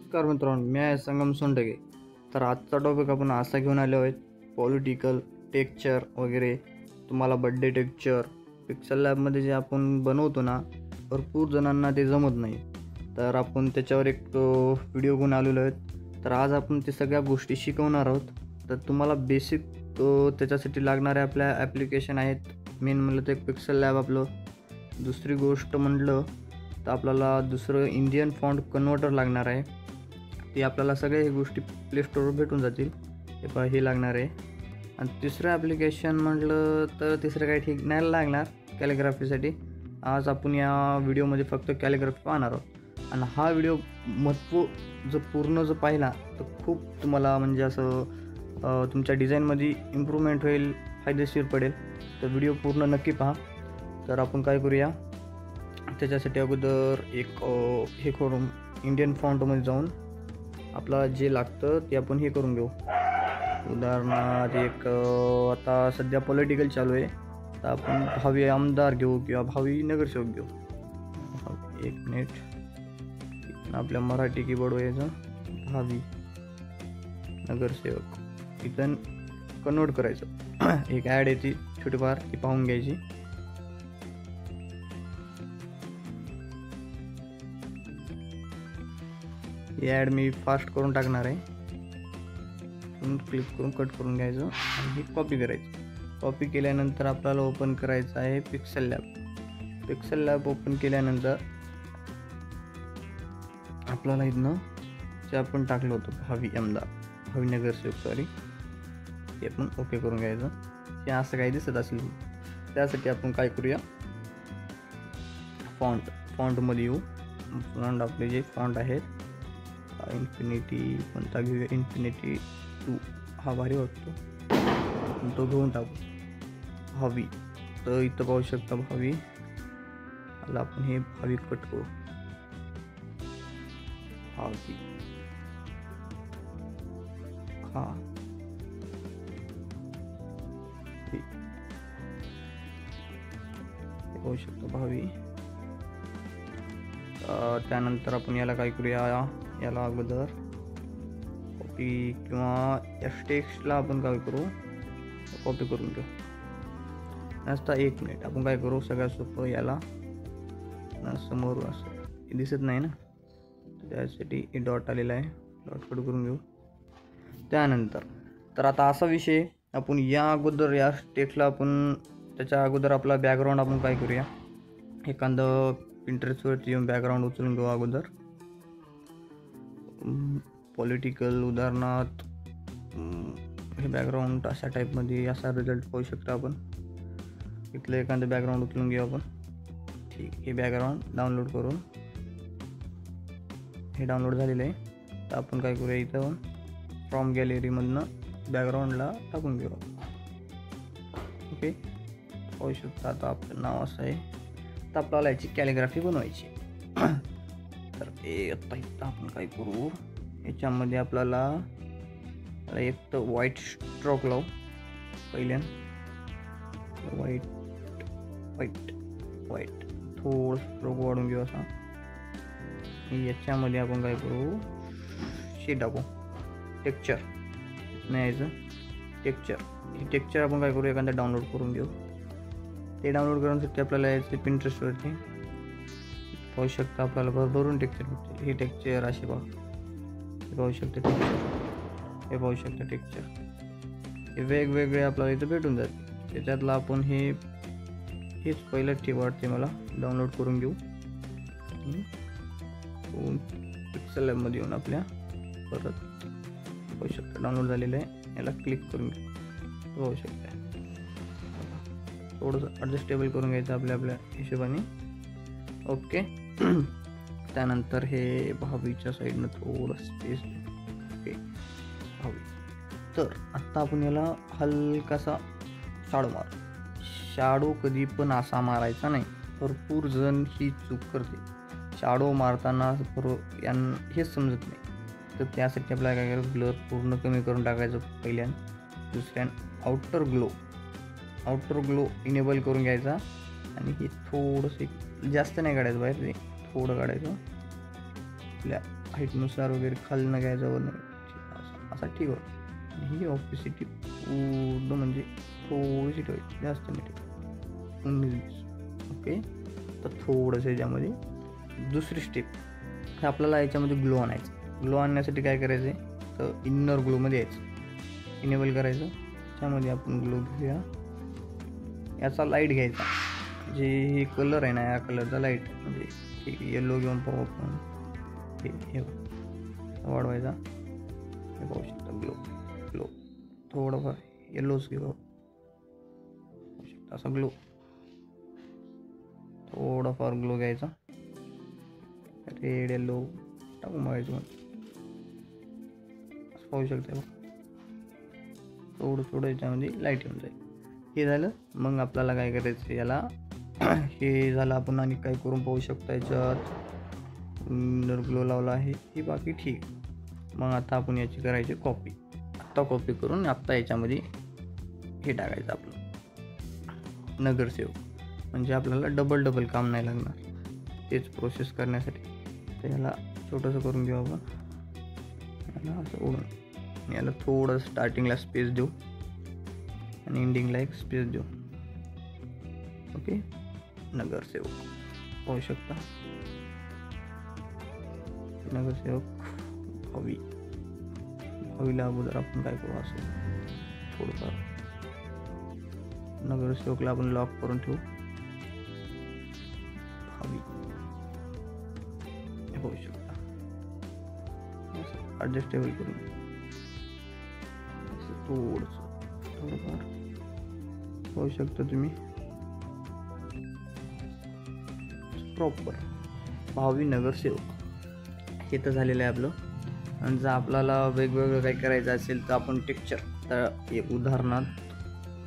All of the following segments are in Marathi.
नमस्कार मित्रांनो, मी आहे संगम सोनटके. तर आजचा टॉपिक आपण असा घेऊन आलो आहोत, पॉलिटिकल टेक्चर वगैरे. तुम्हाला बड्डे टेक्चर पिक्सल लॅबमध्ये जे आपण बनवतो ना, भरपूर जणांना ते जमत नाही. तर आपण त्याच्यावर एक व्हिडिओ घेऊन आलेलो आहेत. तर आज आपण ते सगळ्या गोष्टी शिकवणार आहोत. तर तुम्हाला बेसिक त्याच्यासाठी लागणारे आपल्या ॲप्लिकेशन आहेत. मेन म्हणलं तर एक पिक्सल लॅब आपलं. दुसरी गोष्ट म्हटलं तर आपल्याला दुसरं इंडियन फॉन्ट कन्व्हर्टर लागणार आहे. ते आपल्याला सगळ्या ही गोष्टी प्ले स्टोरवर भेटून जातील. हे लागणार आहे. आणि तिसरं ॲप्लिकेशन म्हटलं तर तिसरं काही ठीक नाही लागणार कॅलिग्राफीसाठी. आज आपण या व्हिडिओमध्ये फक्त कॅलिग्राफी पाहणार आहोत. आणि हा व्हिडिओ पूर्ण जर पाहिला तर खूप तुम्हाला म्हणजे असं तुमच्या डिझाईनमध्ये इम्प्रूव्हमेंट होईल, फायदेशीर पडेल. तर व्हिडिओ पूर्ण नक्की पहा. तर आपण काय करूया, त्याच्यासाठी अगोदर एक हे करून इंडियन फॉन्टमध्ये जाऊन आपल्याला जे लागतं ते आपण हे करून घेऊ. उदाहरणार्थ एक आता सध्या पॉलिटिकल चालू आहे, तर आपण भावी आमदार घेऊ किंवा भावी नगरसेवक घेऊ. एक मिनिट, आपल्या मराठी कीबोर्डवर यायचं, भावी नगरसेवक इथं कन्वर्ट करायचं. एक ॲड येते छोटीफार, ती पाहून घ्यायची. ही ॲड मी फास्ट करून टाकणार आहे. क्लिक करून कट करून घ्यायचं आणि हे कॉपी करायचं. कॉपी केल्यानंतर आपल्याला ओपन करायचं आहे pixel lab. Pixel lab open केल्यानंतर आपल्याला इथनं जे आपण टाकलं होतं भावी आमदार, भावी नगरसेवक ते आपण ओके करून घ्यायचं. हे असं काही दिसत असेल, त्यासाठी आपण काय करूया, फॉन्टमध्ये येऊ. फॉन्ट आपले जे फॉन्ट आहेत, इन्फिनिटी कोणता घेऊया, इन्फिनिटी 2 हा भारी वाटतो, तो घेऊन टाकू. भावी, तर इथं पाहू शकता भावी. आता आपण हे भावी कट करू. भावी हा पाहू शकतो भावी. त्यानंतर आपण याला काय करूया, याला अगोदर कॉपी किंवा टेक्स्टला आपण काय करू, कॉपी करून घेऊ. नसता एक मिनिट, आपण काय करू, सगळ्यात सोपं याला समोर असं दिसत नाही ना, त्यासाठी हे डॉट आलेला आहे, डॉट कट करून घेऊ. त्यानंतर तर आता असा विषय, आपण या अगोदर या टेक्स्टला आपण त्याच्या अगोदर आपला बॅकग्राऊंड आपण काय करूया, एखादं पिंटरेस्टवरती येऊन बॅकग्राऊंड उचलून घेऊ अगोदर. पॉलिटिकल उदाहरणार्थ हे बॅकग्राऊंड अशा टाईपमध्ये असा रिझल्ट पाहू शकतो आपण. इथलं एखादं बॅकग्राऊंड उचलून घेऊ आपण. ठीक, हे बॅकग्राऊंड डाउनलोड करून हे डाउनलोड झालेलं आहे. तर आपण काय करूया, इथं फ्रॉम गॅलरीमधनं बॅकग्राऊंडला टाकून घेऊ. ओके, पाहू शकता. आता आपलं नाव असं आहे. तर आपल्याला याची कॅलिग्राफी बनवायची. तर आता इथं आपण काय करू, याच्यामध्ये आपल्याला एक तर व्हाईट स्ट्रोक लावू. पहिल्यांदा व्हाईट थोडं स्ट्रोक वाढून घेऊ असा. याच्यामध्ये आपण काय करू, शेड टाकू. टेक्चर नाही, टेक्चर आपण काय करू, एखादा डाउनलोड करून घेऊ. ते डाउनलोड करण्यासाठी आपल्याला यायचं पिंटरेस्टवरती. पाहू शकता आपल्याला भरभरून टेक्चर भेटते. हे टेक्चर असे पाहू शकता टेक्चर, हे पाहू शकता टेक्चर. हे वेगवेगळे आपल्याला इथं भेटून जाते. त्याच्यातलं आपण हेच पहिलं वाटते मला डाउनलोड करून घेऊ. पिक्सल लॅबमध्ये येऊन आपल्या परत पाहू शकता डाउनलोड झालेलं आहे. याला क्लिक करून घेऊ. पाहू शकता थोडंसं ॲडजस्टेबल करून घ्यायचं आपल्या हिशोबाने. ओके. त्यानंतर हे भावीच्या साईडनं थोडं स्पेस. ओके, भावी. तर आत्ता आपण याला हलकासा शाडो मारू. शाडो कधी पण असा मारायचा नाही, भरपूर जण ही चूक करते. शाडो मारताना हेच समजत नाही. तर त्यासाठी आपल्याला काय करायचं, ब्लर पूर्ण कमी करून टाकायचं पहिल्यानं. दुसऱ्यानं आउटर ग्लो इनेबल करून घ्यायचा. आणि हे थोडंसं जास्त नाही काढायचं बाहेर, ते थोडं काढायचं. आपल्या हाईटनुसार वगैरे खालनं घ्यायचं वरनं असा ठीक होतं. ही ऑफिसिटी पूर्ण म्हणजे थोडीशी ठेवायची, जास्त नाही ठेवायची. ओके, तर थोडंसं याच्यामध्ये दुसरी स्टेप, हे आपल्याला याच्यामध्ये ग्लो आणायचं. ग्लो आणण्यासाठी काय करायचं आहे, तर इनर ग्लोमध्ये यायचं, इनेबल करायचं. त्यामध्ये आपण ग्लो घेऊया. याचा लाईट घ्यायचा, जे हे कलर आहे ना, या कलरचा लाईट म्हणजे ठीक येलो घेऊन पाहू आपण. हे वाढवायचा. हे पाहू शकता ग्लो ग्लो थोडंफार येलोच घेऊ शकता, असा ग्लो थोडाफार ग्लो घ्यायचा. रेड येलो टाकून बघायचं असं पाहू शकता. थोडं याच्यामध्ये लाईट येऊन जाईल. हे झालं. मग आपल्याला काय करायचं याला, हे झालं. आपण आणि काय करून पाहू शकता, याच्यात इनर ग्लो लावला आहे, ही बाकी ठीक. मग आता आपण याची करायची कॉपी. आत्ता कॉपी करून आत्ता याच्यामध्ये हे टाकायचं आपलं नगरसेवक, म्हणजे आपल्याला डबल काम नाही लागणार तेच प्रोसेस करण्यासाठी. तर याला छोटंसं करून घेऊ आपण. याला असं ओढून याला थोडं स्टार्टिंगला स्पेस देऊ आणि एंडिंगला एक स्पेस देऊ. ओके, नगरसेवक पाहू शकता. नगरसेवक भावीला अगोदर आपण काय करू, असं थोडंफार नगरसेवकला आपण लॉक करून ठेवू. भावी पाहू शकता, ॲडजस्टेबल करून थोडंफार पाहू शकता तुम्ही. प्रॉपर भावी नगरसेवक हे तर झालेलं आहे आपलं. आणि जर आपल्याला वेगवेगळं काही करायचं असेल तर आपण टेक्स्चर, तर एक उदाहरणार्थ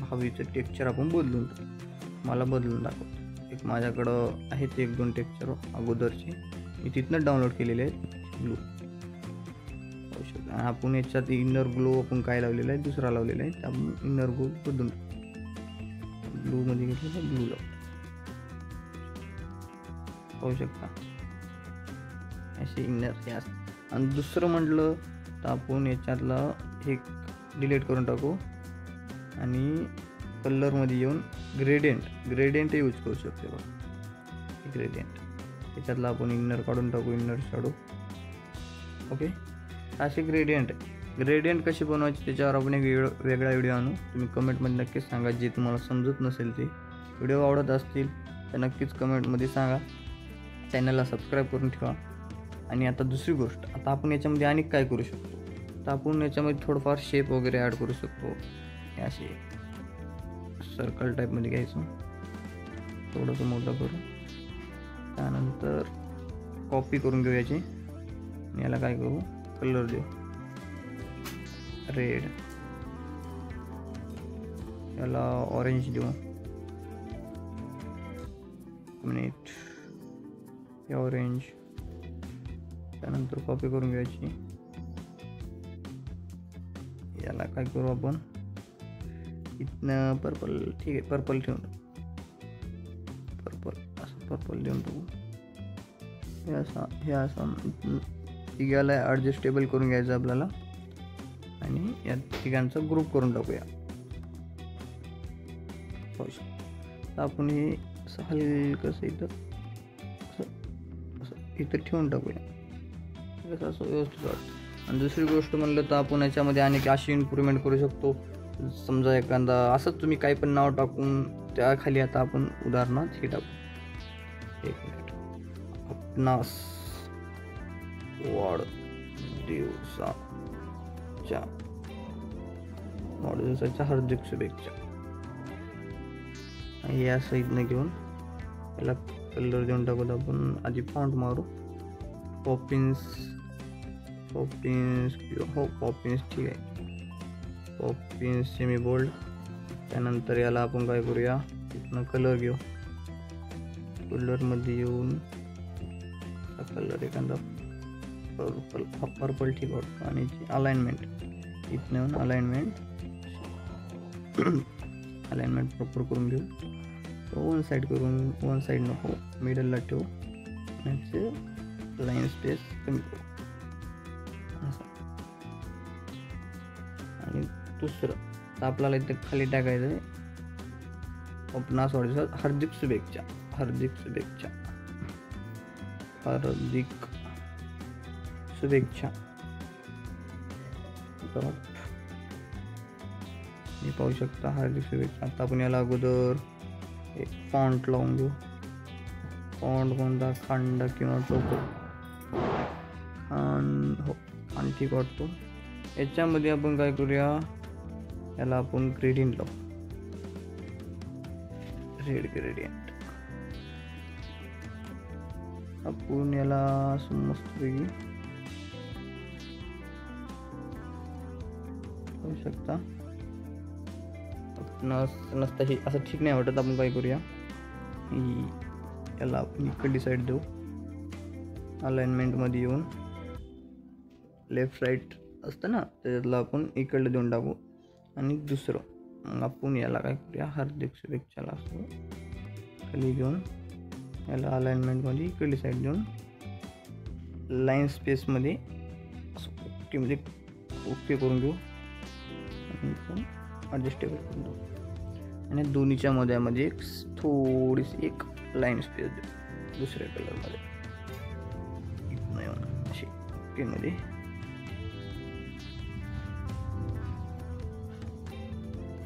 भावीचं टेक्स्चर आपण मला बदलून दाखवतो. एक माझ्याकडं आहेत 1-2 टेक्स्चर अगोदरचे, मी तिथनं डाउनलोड केलेले आहेत. ग्लो पाहू शकता. आपण याच्यात इनर ग्लो आपण काय लावलेला आहे, दुसरा लावलेला आहे. आपण इनर ग्लो बदलून ब्लूमध्ये घेतलेला ब्लू लावतो पाहू शकता. असे इनर हे असतं. आणि दुसरं म्हटलं तर आपण याच्यातला हे डिलीट करून टाकू आणि कलरमध्ये येऊन ग्रेडियंट यूज करू शकतो. बघा ग्रेडियंट, याच्यातला आपण इनर काढून टाकू, इनर शॅडो. ओके, असे ग्रेडियंट कशी बनवायची त्याच्यावर आपण एक वेगळा व्हिडिओ आणू. तुम्ही कमेंटमध्ये नक्कीच सांगा, जे तुम्हाला समजत नसेल ते. व्हिडिओ आवडत असतील तर नक्कीच कमेंटमध्ये सांगा. चॅनलला सबस्क्राईब करून ठेवा. आणि आता दुसरी गोष्ट, आता आपण याच्यामध्ये आणि काय करू शकतो, तर आपण याच्यामध्ये थोडंफार शेप वगैरे ॲड करू शकतो. हे असे सर्कल टाईपमध्ये घ्यायचं, थोडंसं मोठं करू. त्यानंतर कॉपी करून घेऊ याची. याला काय करू, कलर देऊ रेड, याला ऑरेंज देऊ. मिनिट, हे ऑरेंज. त्यानंतर कॉपी करून घ्यायची. याला काय करू आपण, इथनं पर्पल, ठीक आहे पर्पल ठेवून असं पर्पल देऊन टाकू. हे असं तिघाला ॲडजस्टेबल करून घ्यायचं आपल्याला आणि या तिघांचा ग्रुप करून टाकूया. तर आपण हे असं हलकंसं इथं ठेवून टाकूया, असं व्यवस्थित वाटतं. आणि दुसरी गोष्ट म्हणलं तर आपण याच्यामध्ये अनेक अशी इम्प्रूव्हमेंट करू शकतो. समजा एखादा असंच तुम्ही काही पण नाव टाकून त्याखाली आता आपण उदाहरणार्थ हे टाकू. एक मिनिट, आपणास वाढदिवसाच्या हार्दिक शुभेच्छा. या साईडनं घेऊन याला कलर देऊन टाकूत आपण. आधी फॉन्ट मारू, पॉपिन्स हो पॉपिन्स ठीक आहे, पॉपिन्स सेमी बोल्ड. त्यानंतर याला आपण काय करूया, इथनं कलर घेऊ. कलरमध्ये येऊन कलर एखादा पर्पल ठीक वाटतो. आणि अलाइनमेंट इथनं येऊन अलाइनमेंट प्रॉपर करून घेऊ. वन साईड नको, मिडलला ठेवू. लाईन स्पेस कमी करू. दुसरं तर आपल्याला इथे खाली टाकायचं आहे आपणास वाढदिवस हार्दिक शुभेच्छा. हार्दिक शुभेच्छा. हार्दिक शुभेच्छा. मी पाहू शकता हार्दिक शुभेच्छा. आता आपण याला अगोदर एक फॉन्ट लावून घेऊ. फॉन्ट कोणता, खंड किंवा चौकोन? हो आणि ठीक वाटतो. याच्यामध्ये आपण काय करूया, याला आपण ग्रेडियंट लावू. Red gradient. आपण याला मस्तपैकी पाहू शकता. नसता असं ठीक नाही वाटत. आपण काय करूया, याला आपण इकडली साईड देऊ. अलाइनमेंटमध्ये येऊन लेफ्ट राईट असतं ना, त्याच्यातलं आपण इकडलं देऊन टाकू. आणि दुसरं आपण याला काय करूया, हार्दिक शुभेच्छाला असं खाली घेऊन याला अलाइनमेंटमध्ये इकडली साईड देऊन लाईन स्पेसमध्ये असं ओकेमध्ये ओके करून घेऊ. आणि ॲडजस्टेबल करून देऊ. आणि दोन्हीच्या मध्यामध्ये एक थोडीशी एक लाईन स्पेस देऊ दुसऱ्या कलरमध्ये. इथनं येऊन अशी ओकेमध्ये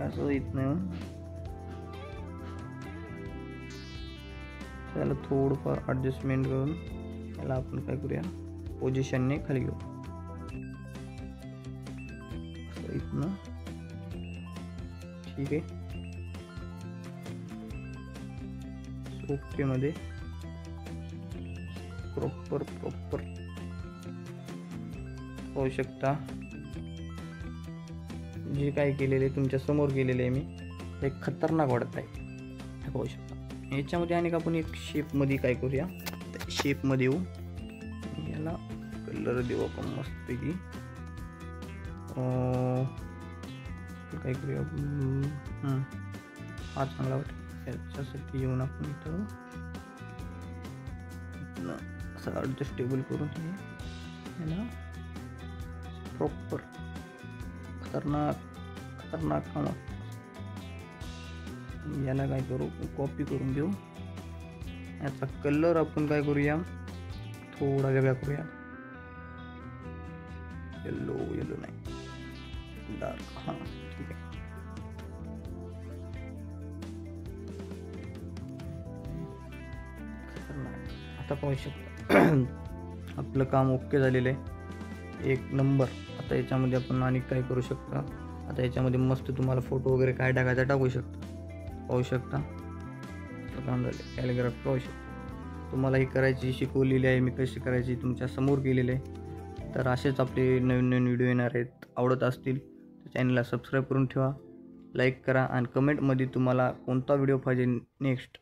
असं इथनं येऊन त्याला थोडंफार ॲडजस्टमेंट करून याला आपण काय करूया, पोझिशनने खाली घेऊ. असं इथनं ठीक आहे. ओके मध्ये प्रॉपर पाहू शकता. जे काय केलेले तुमच्या समोर केलेले आहे मी, ते खतरनाक वाटत आहे. हे पाहू शकता. याच्यामध्ये आणि आपण एक शेपमध्ये काय करूया, शेपमध्ये येऊ. याला कलर देऊ आपण मस्तपैकी. काय करूया, हा चांगला वाटतं. याच्यासाठी येऊन आपण इथं असं ॲडजस्टेबल करून याला प्रॉपर खतरनाक काम. याला काय करू, कॉपी करून घेऊ. याचा कलर आपण काय करूया, थोडा वेगळा करूया. येलो नाही, डार्क. हां ठीक आहे. आता पाहू शकता आपलं काम ओके झालेलं आहे, एक नंबर. आता याच्यामध्ये आपण आणि काय करू शकता, आता याच्यामध्ये मस्त तुम्हाला फोटो वगैरे काय टाकायचा टाकू शकता. पाहू शकता काम झाले. कॅलिग्राफी पाहू शकता. तुम्हाला ही करायची शिकवलेली आहे मी, कशी करायची तुमच्या समोर केलेले आहे. तर असेच आपले नवीन व्हिडिओ येणार आहेत. आवडत असतील तर चॅनलला सबस्क्राईब करून ठेवा, लाईक करा आणि कमेंटमध्ये तुम्हाला कोणता व्हिडिओ पाहिजे नेक्स्ट